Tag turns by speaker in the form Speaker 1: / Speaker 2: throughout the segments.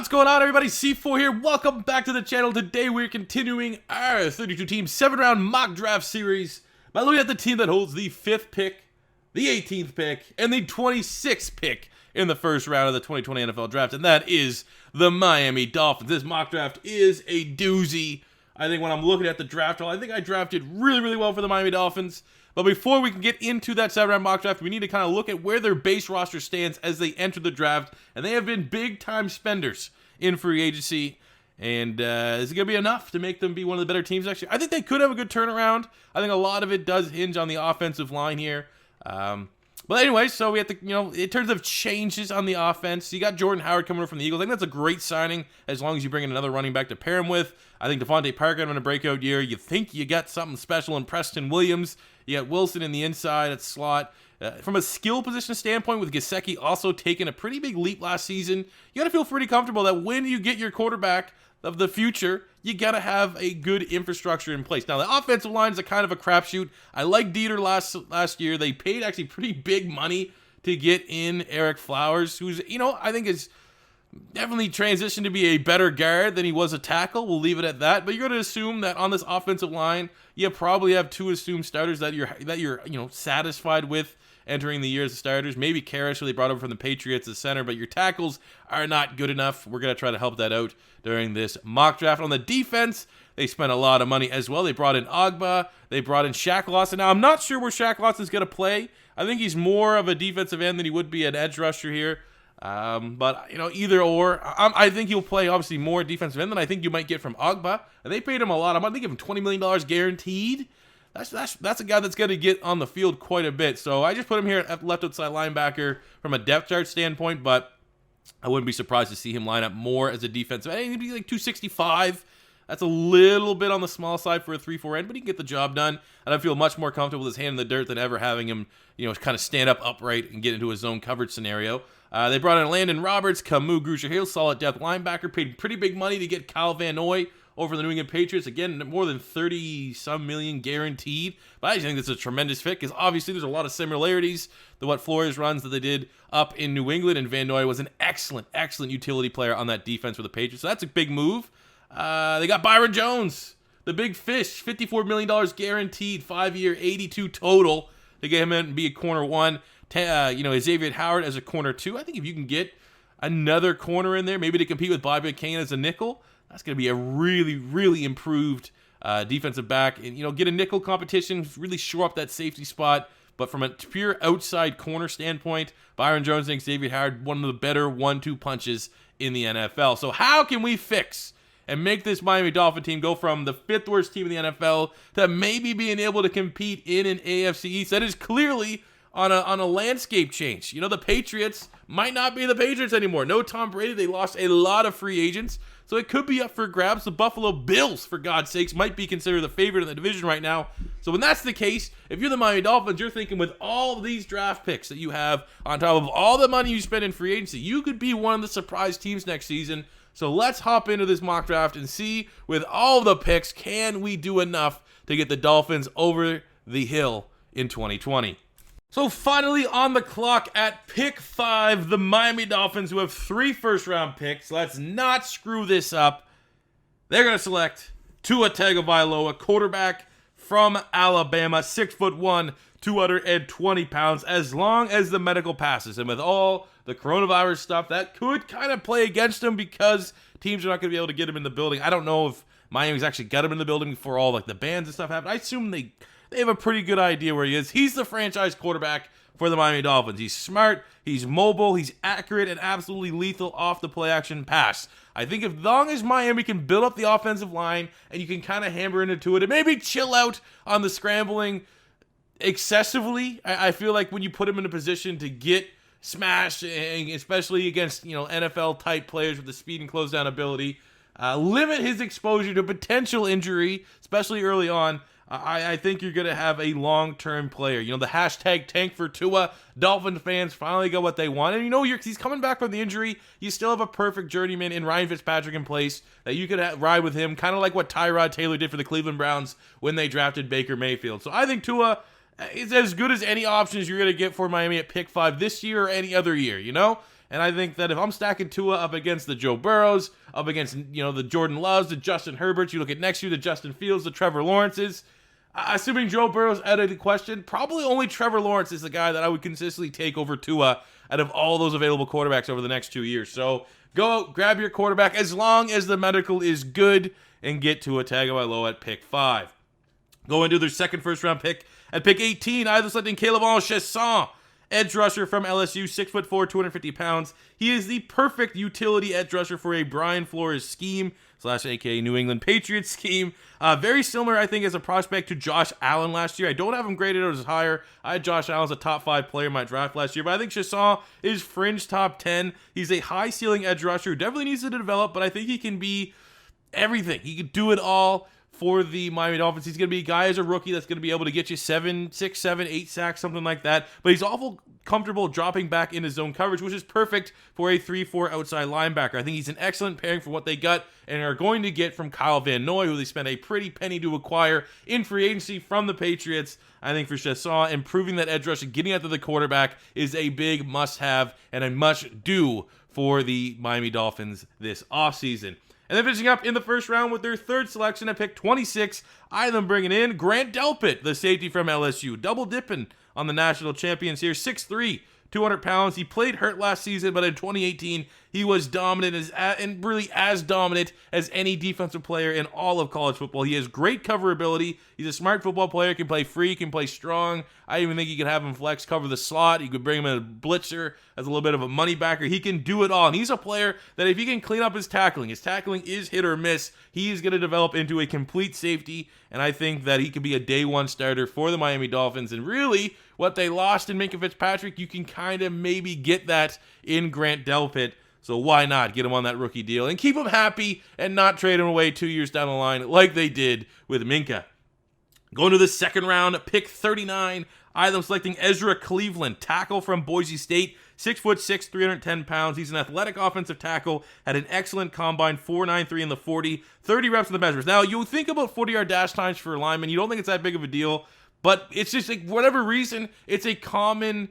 Speaker 1: What's going on, everybody? C4 here. Welcome back to the channel. Today we're continuing our 32-team 7-round mock draft series by looking at the team that holds the 5th pick, the 18th pick, and the 26th pick in the first round of the 2020 NFL Draft, and that is the Miami Dolphins. This mock draft is a doozy. I think when I'm looking at the draft, I think I drafted really well for the Miami Dolphins. But before we can get into that 7-round mock draft, we need to kind of look at where their base roster stands as they enter the draft. And they have been big-time spenders in free agency. And is it going to be enough to make them be one of the better teams next year? I think they could have a good turnaround. I think a lot of it does hinge on the offensive line here. But anyway, so we have to, in terms of changes on the offense, you got Jordan Howard coming over from the Eagles. I think that's a great signing as long as you bring in another running back to pair him with. I think Devontae Parker having a breakout year. You think you got something special in Preston Williams. You got Wilson in the inside at slot. From a skill position standpoint, with Gesicki also taking a pretty big leap last season, you got to feel pretty comfortable that when you get your quarterback of the future, you got to have a good infrastructure in place. Now, the offensive line is a kind of a crapshoot. I like Dieter last year. They paid actually pretty big money to get in Eric Flowers, who's, I think is definitely transitioned to be a better guard than he was a tackle. We'll leave it at that. But you're going to assume that on this offensive line, you probably have two assumed starters that you're satisfied with entering the year as starters. Maybe Karras, who they brought over from the Patriots as center, but your tackles are not good enough. We're going to try to help that out during this mock draft. On the defense, they spent a lot of money as well. They brought in Ogba. They brought in Shaq Lawson. Now, I'm not sure where Shaq Lawson's going to play. I think he's more of a defensive end than he would be an edge rusher here. But either or, I think he'll play obviously more defensive end than I think you might get from Ogba. And they paid him a lot of money. They give him $20 million guaranteed. That's a guy that's going to get on the field quite a bit. So I just put him here at left outside linebacker from a depth chart standpoint, but I wouldn't be surprised to see him line up more as a defensive end. He'd be like 265. That's a little bit on the small side for a 3-4 end, but he can get the job done. And I feel much more comfortable with his hand in the dirt than ever having him, kind of stand up upright and get into a zone coverage scenario. They brought in Landon Roberts, Camus Grugier-Hill, solid depth linebacker, paid pretty big money to get Kyle Van Noy over the New England Patriots. Again, more than 30-some million guaranteed. But I just think this is a tremendous fit because obviously there's a lot of similarities to what Flores runs that they did up in New England. And Van Noy was an excellent utility player on that defense for the Patriots. So that's a big move. They got Byron Jones, the big fish, $54 million guaranteed, 5-year, 82 total to get him in and be a corner one. Xavier Howard as a corner two. I think if you can get another corner in there, maybe to compete with Bobby McCain as a nickel, that's going to be a really improved defensive back. And, get a nickel competition, really shore up that safety spot. But from a pure outside corner standpoint, Byron Jones and Xavier Howard, one of the better 1-2 punches in the NFL. So how can we fix and make this Miami Dolphin team go from the 5th worst team in the NFL to maybe being able to compete in an AFC East that is clearly on a landscape change? The Patriots might not be the Patriots anymore. No Tom Brady. They lost a lot of free agents. So it could be up for grabs. The Buffalo Bills, for God's sakes, might be considered the favorite in the division right now. So when that's the case, if you're the Miami Dolphins, you're thinking with all of these draft picks that you have on top of all the money you spend in free agency, you could be one of the surprise teams next season. So let's hop into this mock draft and see, with all the picks, can we do enough to get the Dolphins over the hill in 2020? So finally on the clock at pick 5, the Miami Dolphins, who have 3 first-round picks. Let's not screw this up. They're going to select Tua Tagovailoa, quarterback from Alabama, 6'1", 220 pounds, as long as the medical passes. And with all the coronavirus stuff, that could kind of play against him because teams are not going to be able to get him in the building. I don't know if Miami's actually got him in the building before all the bans and stuff happen. I assume they have a pretty good idea where he is. He's the franchise quarterback for the Miami Dolphins. He's smart, he's mobile, he's accurate, and absolutely lethal off the play-action pass. I think as long as Miami can build up the offensive line and you can kind of hammer into it and maybe chill out on the scrambling excessively, I feel like when you put him in a position to get smashed, and especially against NFL-type players with the speed and close-down ability, limit his exposure to potential injury, especially early on, I think you're going to have a long-term player. The hashtag tank for Tua. Dolphin fans finally got what they want. And he's coming back from the injury. You still have a perfect journeyman in Ryan Fitzpatrick in place that you could ride with him, kind of like what Tyrod Taylor did for the Cleveland Browns when they drafted Baker Mayfield. So I think Tua is as good as any options you're going to get for Miami at pick 5 this year or any other year, And I think that if I'm stacking Tua up against the Joe Burrows, up against, the Jordan Loves, the Justin Herberts, you look at next year, the Justin Fields, the Trevor Lawrences, assuming Joe Burrow's out of the question, probably only Trevor Lawrence is the guy that I would consistently take over Tua out of all those available quarterbacks over the next 2 years. So go out, grab your quarterback, as long as the medical is good, and get Tua Tagovailoa at pick 5. Go into their second first-round pick. At pick 18, either selecting Caleb Chesson, edge rusher from LSU, 6'4", 250 pounds. He is the perfect utility edge rusher for a Brian Flores scheme, /aka New England Patriots scheme. Very similar, I think, as a prospect to Josh Allen last year. I don't have him graded as higher. I had Josh Allen as a top 5 player in my draft last year, but I think Chesson is fringe top 10. He's a high-ceiling edge rusher who definitely needs to develop, but I think he can be everything. He could do it all for the Miami Dolphins. He's going to be a guy as a rookie that's going to be able to get you 6, 7, 8 sacks, something like that. But he's awful comfortable dropping back into zone coverage, which is perfect for a 3-4 outside linebacker. I think he's an excellent pairing for what they got and are going to get from Kyle Van Noy, who they spent a pretty penny to acquire in free agency from the Patriots. I think for Chesson, improving that edge rush and getting after the quarterback is a big must-have and a must-do for the Miami Dolphins this offseason. And then finishing up in the first round with their third selection at pick 26, I them bringing in Grant Delpit, the safety from LSU. Double dipping on the national champions here, 6'3", 200 pounds. He played hurt last season, but in 2018, he was dominant and really as dominant as any defensive player in all of college football. He has great cover ability. He's a smart football player, can play free, can play strong. I even think you could have him flex cover the slot. You could bring him in a blitzer as a little bit of a money backer. He can do it all, and he's a player that if he can clean up his tackling is hit or miss, he's going to develop into a complete safety, and I think that he could be a day one starter for the Miami Dolphins. And really, what they lost in Minkah Fitzpatrick, you can kind of maybe get that in Grant Delpit. So why not get him on that rookie deal and keep him happy and not trade him away 2 years down the line like they did with Minkah. Going to the second round, pick 39, I them selecting Ezra Cleveland, tackle from Boise State, 6'6", 310 pounds. He's an athletic offensive tackle, had an excellent combine, 4.93 in the 40, 30 reps in the measures. Now, you think about 40-yard dash times for linemen, you don't think it's that big of a deal, but it's just like, whatever reason, it's a common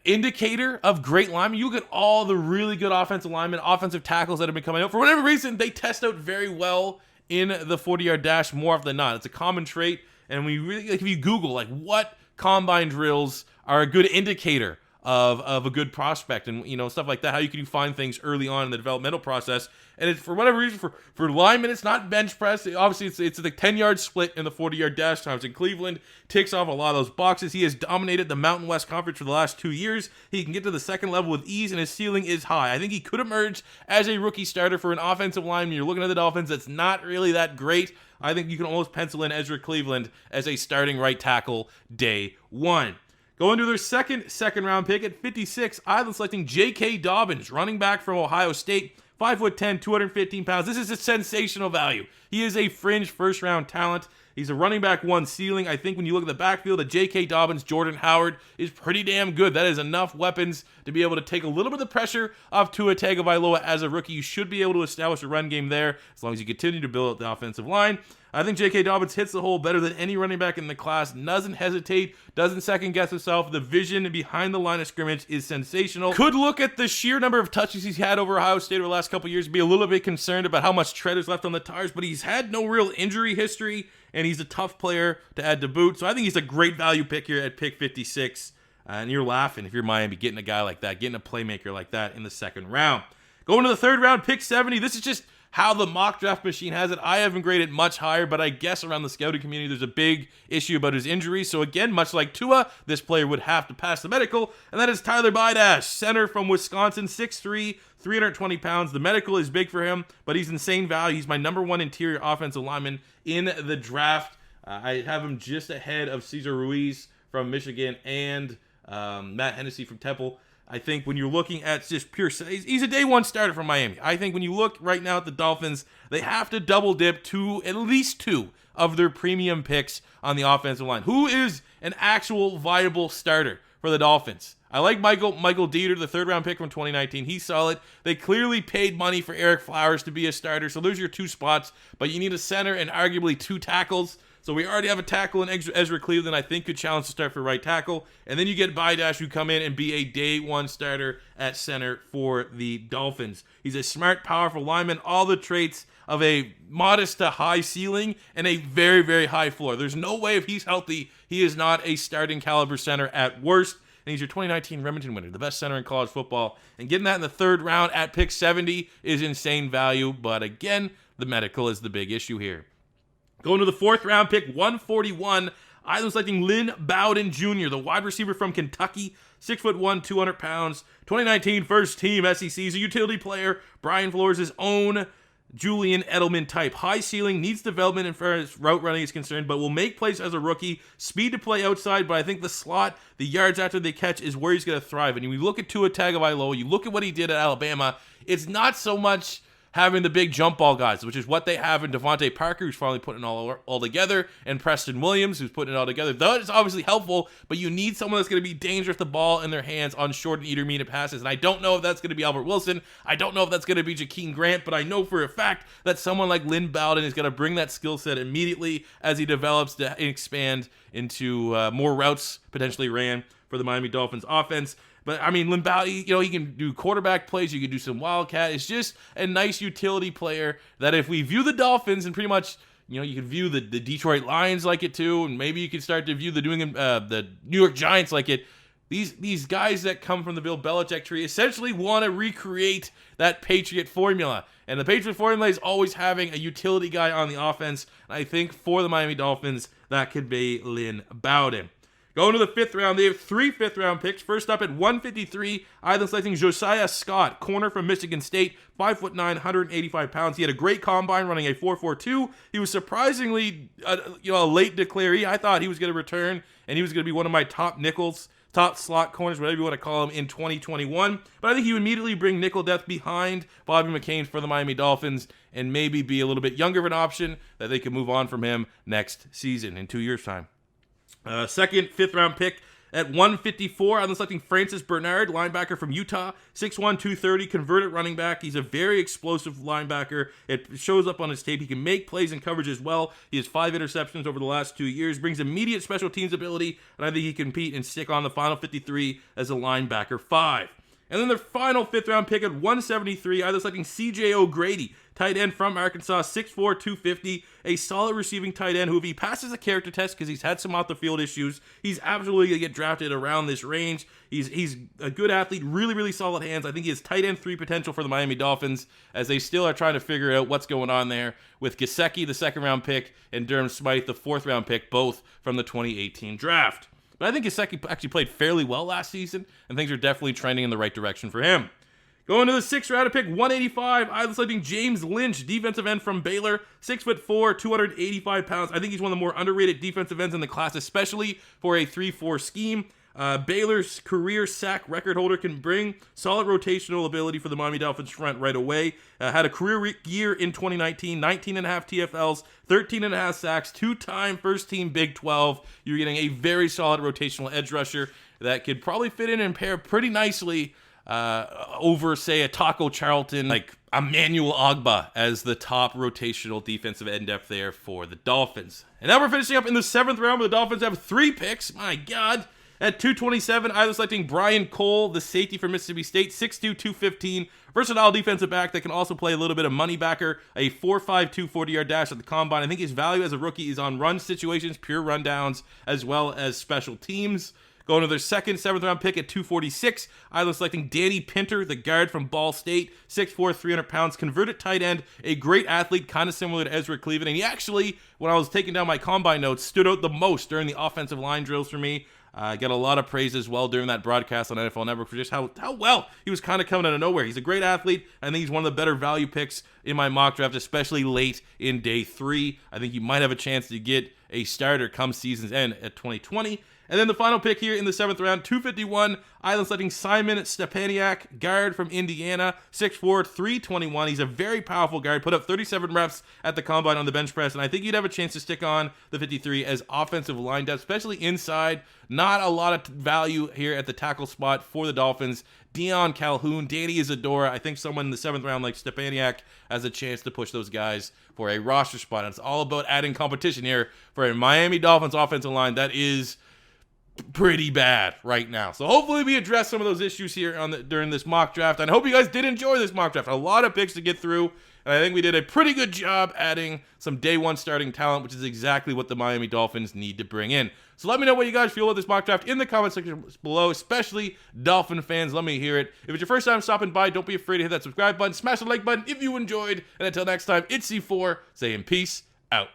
Speaker 1: indicator of great linemen. You look at all the really good offensive linemen, offensive tackles that have been coming out. For whatever reason, they test out very well in the 40-yard dash more often than not. It's a common trait, and we really, like, if you Google, like, what combine drills are a good indicator of a good prospect and, stuff like that, how you find things early on in the developmental process. And it's, for whatever reason, for linemen, it's not bench press. Obviously, it's the 10-yard split in the 40-yard dash times. And Cleveland ticks off a lot of those boxes. He has dominated the Mountain West Conference for the last 2 years. He can get to the second level with ease, and his ceiling is high. I think he could emerge as a rookie starter for an offensive lineman. You're looking at the Dolphins, that's not really that great. I think you can almost pencil in Ezra Cleveland as a starting right tackle day one. Going to their second round pick at 56, Island selecting J.K. Dobbins, running back from Ohio State, 5'10", 215 pounds. This is a sensational value. He is a fringe first-round talent. He's a running back one ceiling. I think when you look at the backfield of J.K. Dobbins, Jordan Howard is pretty damn good. That is enough weapons to be able to take a little bit of the pressure off Tua Tagovailoa as a rookie. You should be able to establish a run game there as long as you continue to build up the offensive line. I think J.K. Dobbins hits the hole better than any running back in the class, doesn't hesitate, doesn't second-guess himself. The vision behind the line of scrimmage is sensational. Could look at the sheer number of touches he's had over Ohio State over the last couple years, be a little bit concerned about how much tread is left on the tires, but he's had no real injury history, and he's a tough player to add to boot. So I think he's a great value pick here at pick 56. And you're laughing if you're Miami getting a guy like that, getting a playmaker like that in the second round. Going to the third round, pick 70. This is just how the mock draft machine has it. I haven't graded much higher, but I guess around the scouting community, there's a big issue about his injury. So again, much like Tua, this player would have to pass the medical. And that is Tyler Bidash, center from Wisconsin, 6'3", 320 pounds. The medical is big for him, but he's insane value. He's my number one interior offensive lineman in the draft. I have him just ahead of Cesar Ruiz from Michigan and Matt Hennessy from Temple. I think when you're looking at just pure, he's a day one starter from Miami. I think when you look right now at the Dolphins, they have to double dip to at least two of their premium picks on the offensive line. Who is an actual viable starter for the Dolphins? I like Michael Dieter, the third round pick from 2019. He's solid. They clearly paid money for Eric Flowers to be a starter, so those are your two spots, but you need a center and arguably two tackles. So we already have a tackle in Ezra Cleveland I think could challenge to start for right tackle. And then you get Bidash, who come in and be a day one starter at center for the Dolphins. He's a smart, powerful lineman, all the traits of a modest to high ceiling and a very, very high floor. There's no way if he's healthy, he is not a starting caliber center at worst. And he's your 2019 Remington winner, the best center in college football. And getting that in the third round at pick 70 is insane value. But again, the medical is the big issue here. Going to the fourth round, pick 141, I'm selecting Lynn Bowden Jr., the wide receiver from Kentucky, 6'1", 200 pounds, 2019 first team SEC. He's a utility player. Brian Flores' own Julian Edelman type. High ceiling, needs development as far as route running is concerned, but will make plays as a rookie. Speed to play outside, but I think the slot, the yards after they catch is where he's going to thrive. And when you look at Tua Tagovailoa, you look at what he did at Alabama, it's not so much having the big jump ball guys, which is what they have in Devontae Parker, who's finally putting it all together, and Preston Williams, who's putting it all together. That is obviously helpful, but you need someone that's going to be dangerous with the ball in their hands on short and intermediate passes. And I don't know if that's going to be Albert Wilson. I don't know if that's going to be Jakeem Grant, but I know for a fact that someone like Lynn Bowden is going to bring that skill set immediately as he develops to expand into more routes potentially ran for the Miami Dolphins offense. But, I mean, Lynn Bowden, he can do quarterback plays. You can do some wildcat. It's just a nice utility player that if we view the Dolphins and pretty much, you can view the Detroit Lions like it too, and maybe you can start to view the New York Giants like it. These guys that come from the Bill Belichick tree essentially want to recreate that Patriot formula. And the Patriot formula is always having a utility guy on the offense. And I think for the Miami Dolphins, that could be Lynn Bowden. Going to the fifth round, they have 3 fifth-round picks. First up at 153, I'm selecting Josiah Scott, corner from Michigan State, 5'9", 185 pounds. He had a great combine running a 4.42. He was surprisingly, a late declaree. I thought he was going to return, and he was going to be one of my top nickels, top slot corners, whatever you want to call him, in 2021. But I think he would immediately bring nickel depth behind Bobby McCain for the Miami Dolphins and maybe be a little bit younger of an option that they could move on from him next season in 2 years' time. Second, fifth-round pick at 154. I'm selecting Francis Bernard, linebacker from Utah, 6'1", 230, converted running back. He's a very explosive linebacker. It shows up on his tape. He can make plays in coverage as well. He has 5 interceptions over the last 2 years, brings immediate special teams ability, and I think he can compete and stick on the final 53 as a linebacker 5. And then the final fifth-round pick at 173, I'm selecting C.J. O'Grady, tight end from Arkansas, 6'4", 250, a solid receiving tight end who, if he passes a character test because he's had some off-the-field issues, he's absolutely going to get drafted around this range. He's a good athlete, really, really solid hands. I think he has tight end 3 potential for the Miami Dolphins as they still are trying to figure out what's going on there with Gesicki, the second-round pick, and Durham Smythe, the fourth-round pick, both from the 2018 draft. But I think Gesicki actually played fairly well last season, and things are definitely trending in the right direction for him. Going to the sixth round, pick 185, I'm selecting James Lynch, defensive end from Baylor, 6'4", 285 pounds. I think he's one of the more underrated defensive ends in the class, especially for a 3-4 scheme. Baylor's career sack record holder, can bring solid rotational ability for the Miami Dolphins front right away. Had a career year in 2019, 19.5 TFLs, 13.5 sacks, 2-time first team Big 12. You're getting a very solid rotational edge rusher that could probably fit in and pair pretty nicely over, say, a Taco Charlton, like Emmanuel Ogbah as the top rotational defensive end depth there for the Dolphins. And now we're finishing up in the seventh round where the Dolphins have 3 picks. My God. At 227, I was selecting Brian Cole, the safety from Mississippi State, 6'2", 215, versatile defensive back that can also play a little bit of money backer, a 4.5, 240-yard dash at the combine. I think his value as a rookie is on run situations, pure rundowns, as well as special teams. Going to their second, 7th-round pick at 246, I was selecting Danny Pinter, the guard from Ball State, 6'4", 300 pounds, converted tight end, a great athlete, kind of similar to Ezra Cleveland. And he actually, when I was taking down my combine notes, stood out the most during the offensive line drills for me. Got a lot of praise as well during that broadcast on NFL Network for just how well he was kind of coming out of nowhere. He's a great athlete. I think he's one of the better value picks in my mock draft, especially late in day 3. I think you might have a chance to get a starter come season's end at 2020. And then the final pick here in the 7th round, 251, Island selecting Simon Stepaniak, guard from Indiana, 6'4", 321. He's a very powerful guard, put up 37 reps at the combine on the bench press, and I think he'd have a chance to stick on the 53 as offensive line depth, especially inside. Not a lot of value here at the tackle spot for the Dolphins. Dion Calhoun, Danny Isadora. I think someone in the 7th round like Stepaniak has a chance to push those guys for a roster spot. And it's all about adding competition here for a Miami Dolphins offensive line that is pretty bad right now. So hopefully we address some of those issues here during this mock draft. And I hope you guys did enjoy this mock draft. A lot of picks to get through. And I think we did a pretty good job adding some day one starting talent, which is exactly what the Miami Dolphins need to bring in. So let me know what you guys feel about this mock draft in the comment section below, especially Dolphin fans. Let me hear it. If it's your first time stopping by, don't be afraid to hit that subscribe button, smash the like button if you enjoyed. And until next time, it's C4 saying peace out.